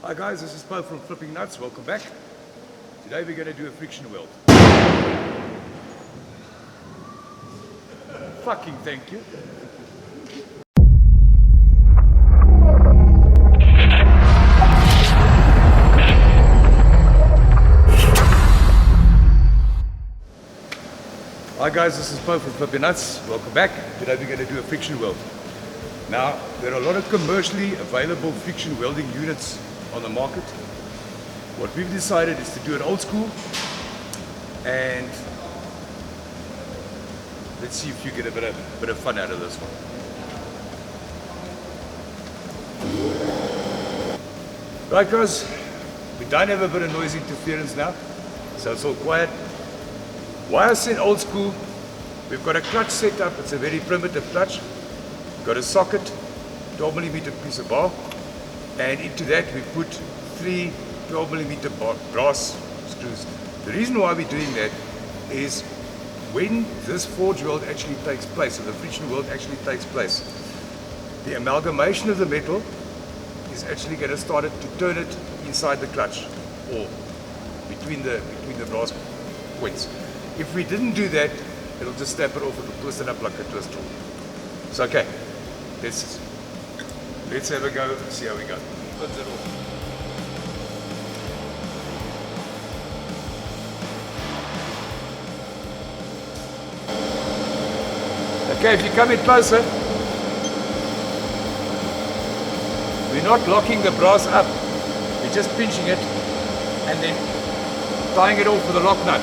Hi guys, this is Bo from Flipping Nuts. Welcome back. Today we're going to do a friction weld. Fucking thank you. Hi guys, this is Bo from Flipping Nuts. Welcome back. Today we're going to do a friction weld. Now, there are a lot of commercially available friction welding units on the market. What we've decided is to do it old school, and let's see if you get a bit of fun out of this one. Right guys, we don't have a bit of noise interference now, so it's all quiet. Why I said old school, we've got a clutch set up. It's a very primitive clutch. Got a socket, 12mm piece of bar, and into that we put 3 12mm brass screws. The reason why we're doing that is when this forge weld actually takes place, or the friction weld actually takes place, the amalgamation of the metal is actually going to start it to turn it inside the clutch, or between the brass points. If we didn't do that, it'll just snap it off, it'll twist it up like a twist tool. So okay, let's have a go and see how we go. Spins it off. Okay, if you come in closer, we're not locking the brass up, we're just pinching it and then tying it off with a lock nut.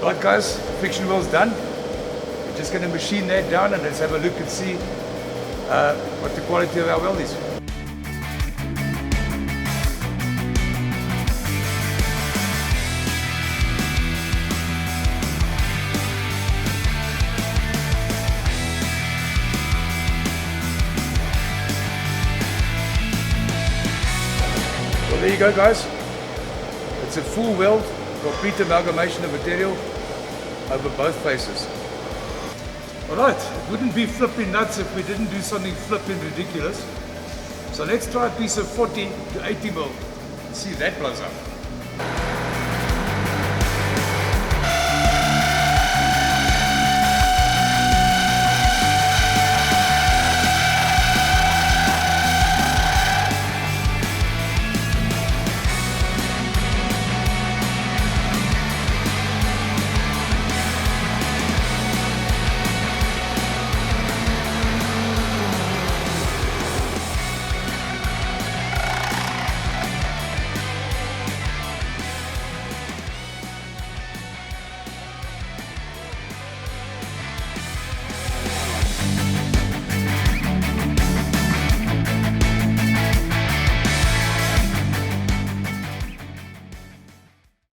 Right guys, friction weld's done. We're just going to machine that down and let's have a look and see what the quality of our weld is. Well, there you go guys. It's a full weld, complete amalgamation of material over both faces. Alright, it wouldn't be flipping nuts if we didn't do something flipping ridiculous. So let's try a piece of 40 to 80 mil and see if that blows up.